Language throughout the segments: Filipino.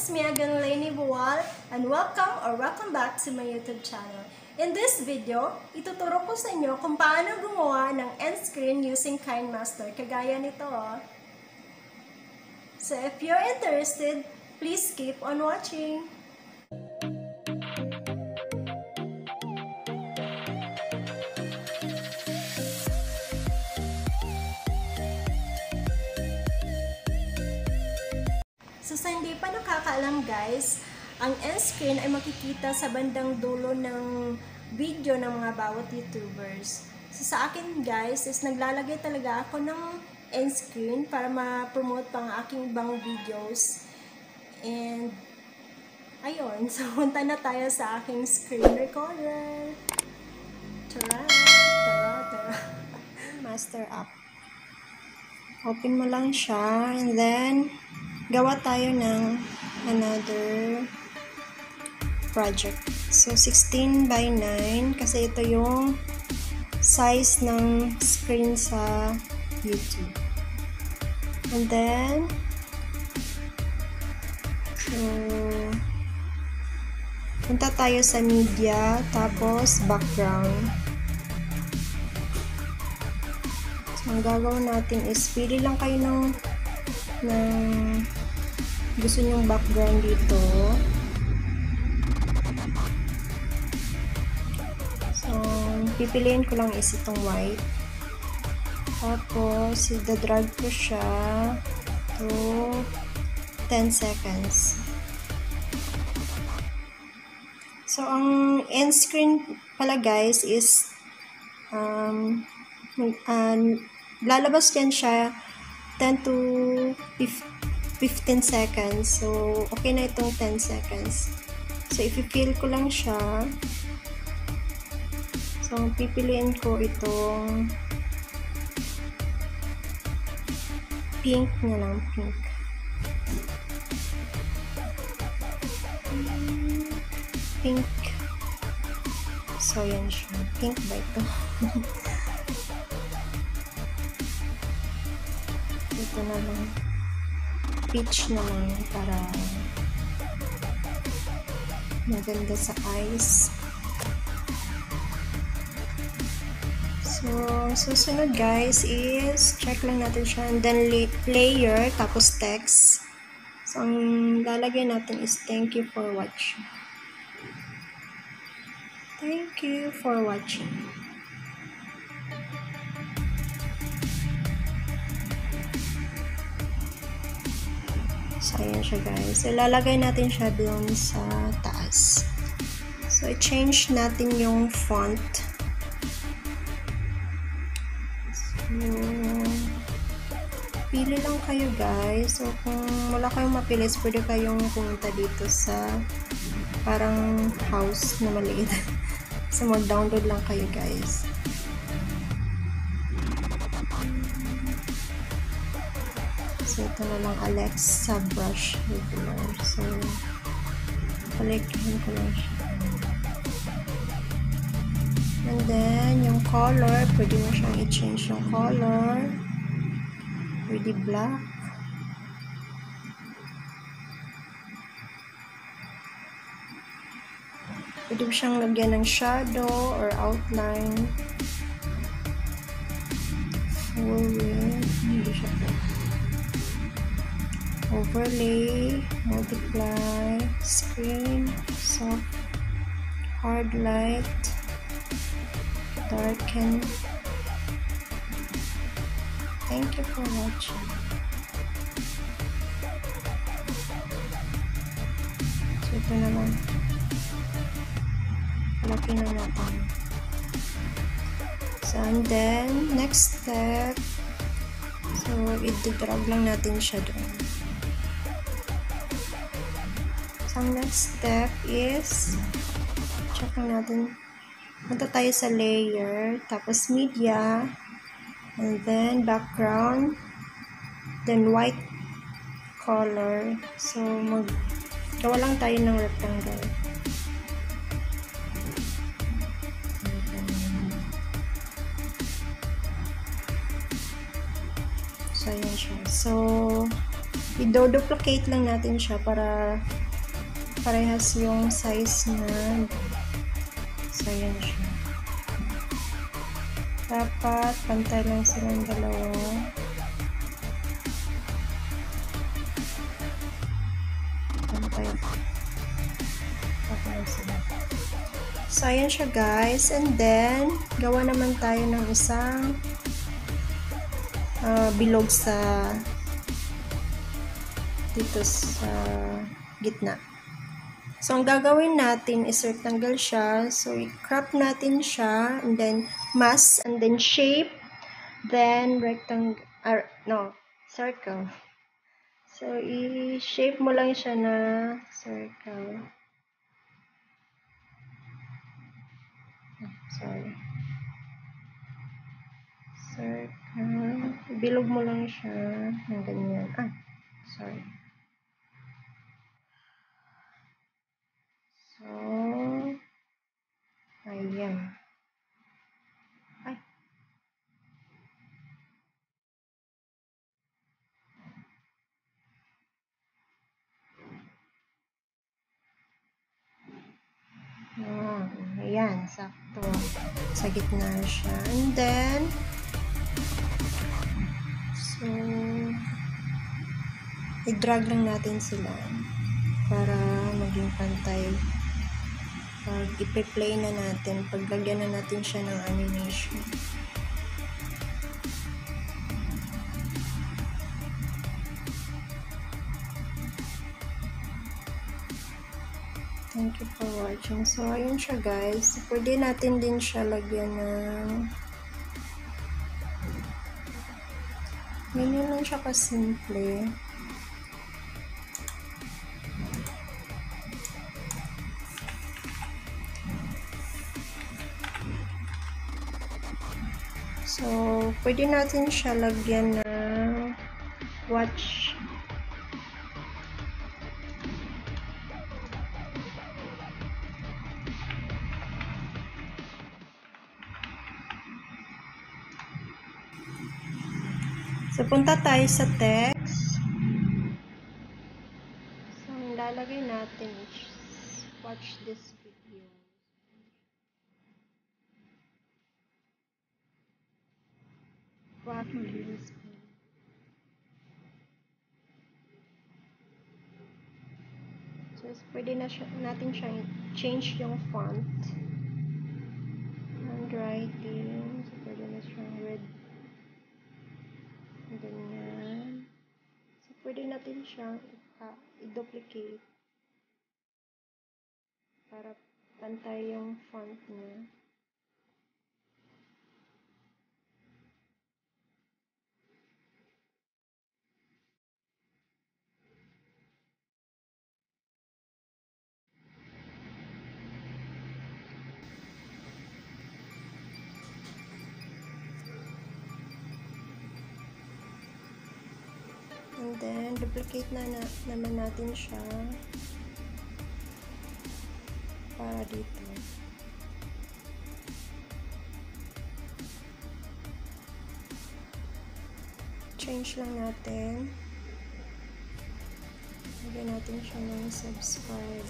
it's me again, Lainey Buwal, and welcome back to my YouTube channel. In this video, ituturo ko sa inyo kung paano gumawa ng end screen using KineMaster, kagaya nito. So if you're interested, please keep on watching. So sa hindi pa nakakaalam guys, ang end screen ay makikita sa bandang dulo ng video ng mga bawat YouTubers. So sa akin guys, is naglalagay talaga ako ng end screen para ma-promote pang aking ibang videos. And ayun, so punta na tayo sa aking screen recorder. Tara! Master app. Open mo lang siya and then gawa tayo ng another project. So, 16 by 9 kasi ito yung size ng screen sa YouTube. And then, so, punta tayo sa media, tapos background. So, ang gagawin natin is pili lang kayo ng gusto nyong background dito. So, pipiliin ko lang is itong white. Tapos, i-drag ko siya to 10 seconds. So, ang end screen pala guys is lalabas yan siya 10 to 15 seconds. So, okay na itong 10 seconds. So, i-fill ko lang siya. So, pipiliin ko itong pink na lang. Pink. So, yan siya. Pink ba ito? Ito na lang. Peach naman para maganda sa eyes. So, susunod guys is check lang natin siya and then layer tapos text. So, ang lalagay natin is thank you for watching. Thank you for watching. So, ayan siya guys. Ilalagay natin siya doon sa taas. So, i-change natin yung font. So, pili lang kayo guys. So, kung wala kayong mapili, pwede kayong pumunta dito sa parang house na maliit. So, mag-download lang kayo guys. So, ito na lang Alexa brush regular. So, palikin ko lang siya. And then, yung color, pwede mo siyang i-change yung color. Pwede black. Pwede mo siyang lagyan ng shadow or outline. Full width. Hindi siya black. Overlay, multiply, screen, soft, hard light, darken. Thank you for watching. So, ito na lang. Laki na natin. So, and then, next step. So, i-drag lang natin siya doon. So, ang next step is check lang natin. Punta tayo sa layer, tapos media, and then background, then white color. So, gawa lang tayo ng rectangle. So, ayan siya. So, i-duplicate lang natin siya para parehas yung size na. So, yan siya. Dapat pantay lang silang dalawa. Pantay. Pantay sila. So, ayan siya guys. And then, gawa naman tayo ng isang bilog sa dito sa gitna. So, ang gagawin natin is rectangle siya. So, i-crop natin siya. And then, mask. And then, shape. Then, rectangle. Circle. So, i-shape mo lang siya na circle. Sorry. Circle. Bilog mo lang siya. Ng ganyan. Sorry. So, ayan. Ayan, sakto. Sa gitna siya. And then, so, i-drag lang natin sila para maging pantay. Pag i-play na natin, paglagyan na natin siya ng animation. Thank you for watching. So, ayun siya guys. Pwede natin din siya lagyan ng ganyan lang siya kasimple. So, pwede natin siya lagyan ng watch. So, punta tayo sa text. So, ang lalagay natin is watch this video. Watch this video. So, pwede na natin siyang change yung font. Handwriting. So, pwede na siyang red. Ganyan. So, pwede natin siyang i-duplicate para pantay yung font niya. And then, duplicate naman natin siya para dito. Change lang natin. Lagyan natin siya ng subscribe.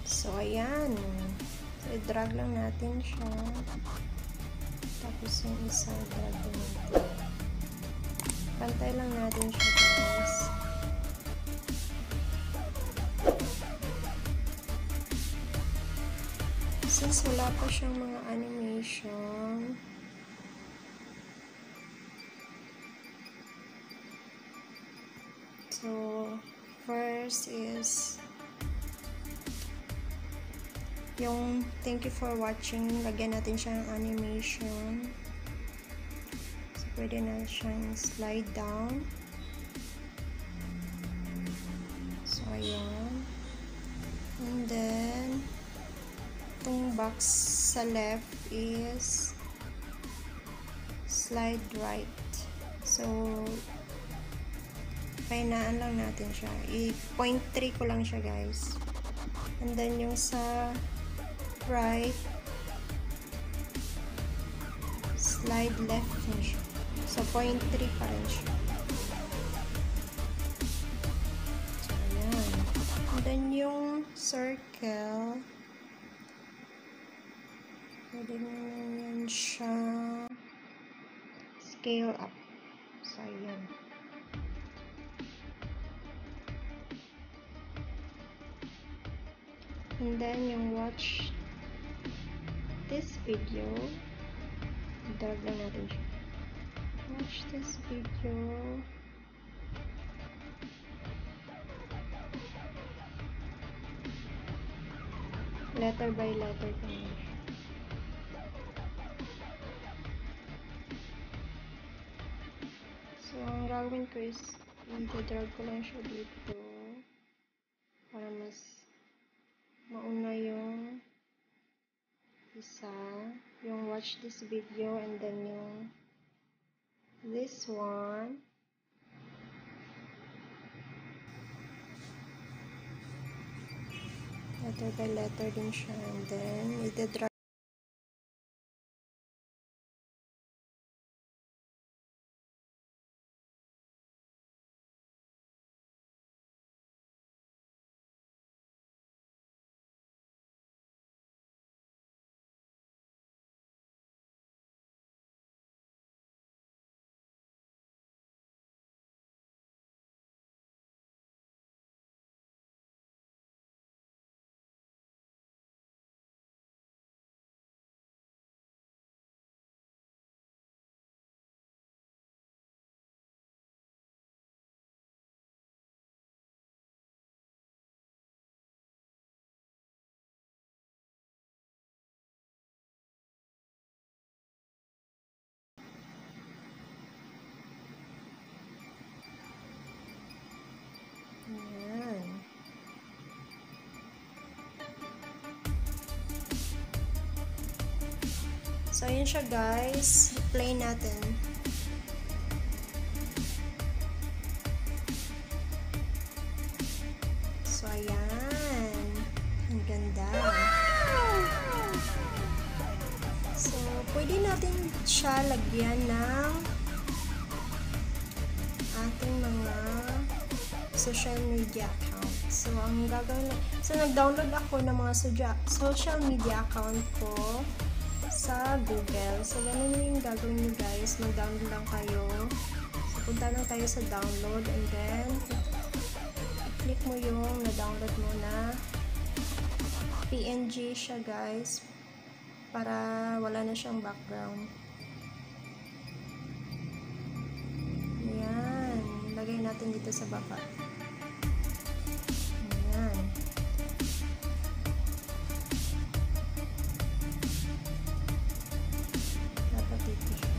So, ayan. So, i-drag lang natin siya. Tapos yung isa, drag din natin. Pantay lang natin siya, guys. Since wala pa siyang mga animation, so, first is yung thank you for watching, lagyan natin siya ng animation. So, pwede na siyang slide down. So, ayan. And then, itong box sa left is slide right. So, painaan lang natin siya. I-point 3 ko lang siya, guys. And then, yung sa right, Slide left na siya. So, 0.3 pa rin siya. So, ayan. And then, yung circle, pwede naman yan siya scale up. So, ayan. And then, yung watch this video, drag lang natin siya. Watch this video. Letter by letter ko na siya. So, ang gagawin ko is, i-drag ko lang siya dito para mas mauna yung isa, yung watch this video, and then yung this one. Letter by letter din siya, and then i-drag. Ayan. So, ayan siya guys. Play natin. So, ayan. Ang ganda. So, pwede natin siya lagyan ng ating mga social media account. So, ang gagawin nag-download ako ng mga social media account ko sa Google. So, ganun yung gagawin nyo guys. Mag-download lang kayo. So, punta lang tayo sa download, and then click mo yung na-download mo na PNG siya guys, para wala na siyang background. Ayan. Lagay natin dito sa baba. Ayan. Dapat dito siya.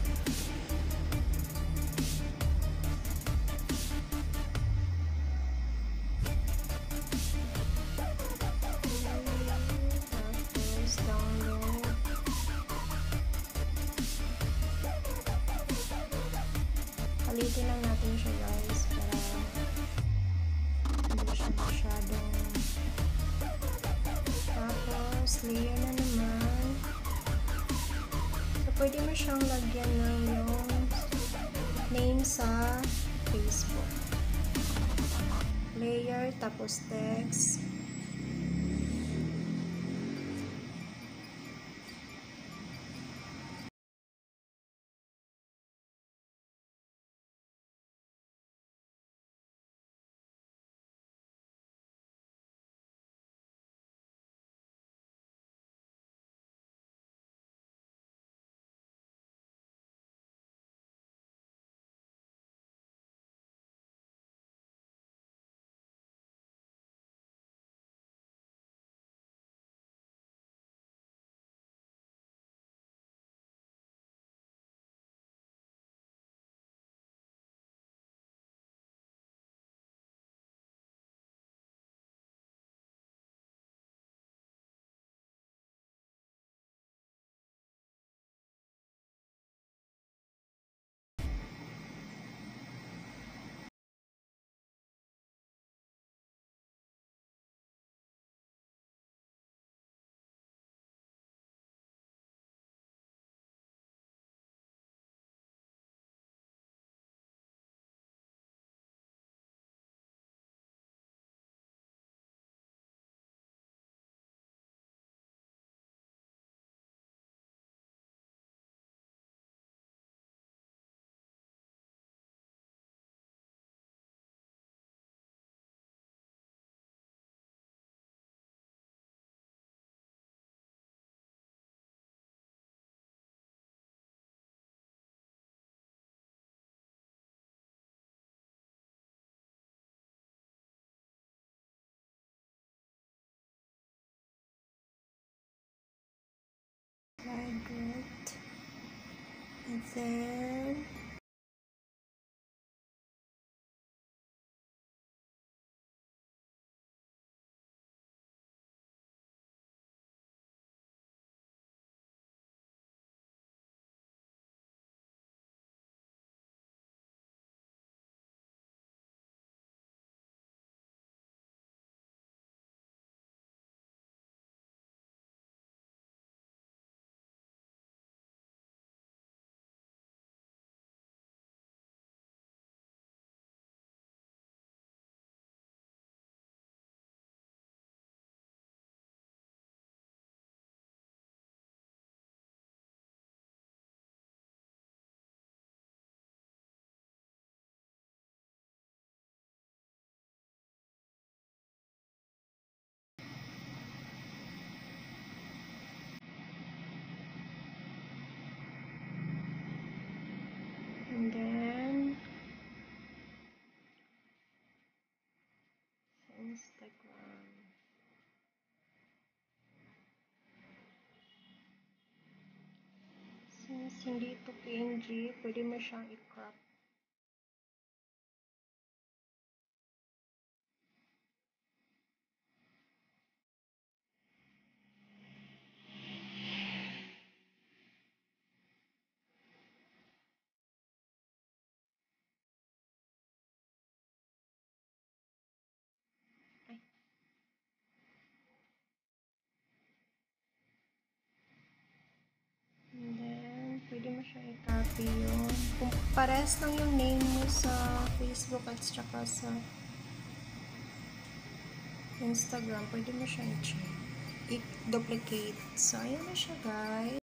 Tapos download. Palitin lang natin siya guys para hindi siya masyadong. Tapos layer na naman. So pwede mo siyang lagyan ng yung name sa Facebook. Layer, tapos text. Then, and then, sa Instagram. Since hindi ito PNG, pwede mo siyang i-crop. Ay. And then, pwede mo siyang i-copy yun. Kung parehas lang yung name mo sa Facebook at saka sa Instagram, pwede mo siyang i-duplicate. So, ayan na siya, guys.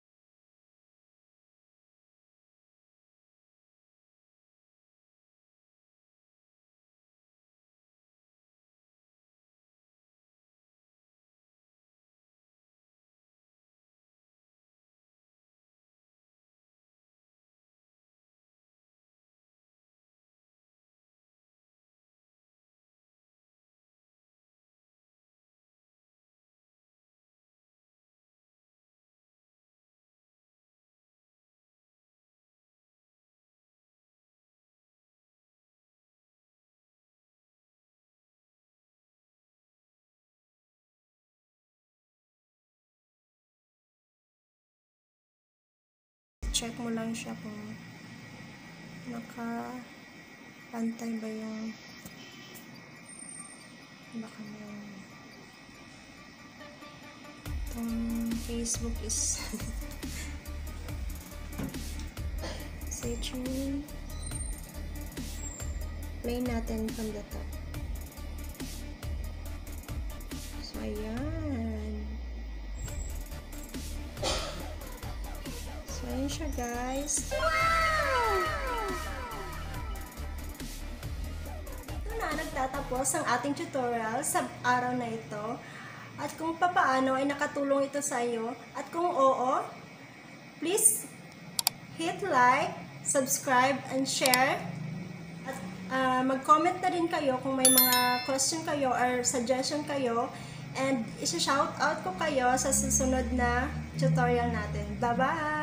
Check mo lang siya kung nakapantay ba yung baka itong Facebook is searching. Play natin from the top. So, ayan. So, ayan siya, guys. Wow! Ito na, nagtatapos ang ating tutorial sa araw na ito. At kung papaano ay nakatulong ito sa iyo. At kung oo, please hit like, subscribe, and share. At mag-comment na rin kayo kung may mga question kayo or suggestion kayo. And isa-shout out ko kayo sa susunod na tutorial natin. Bye-bye!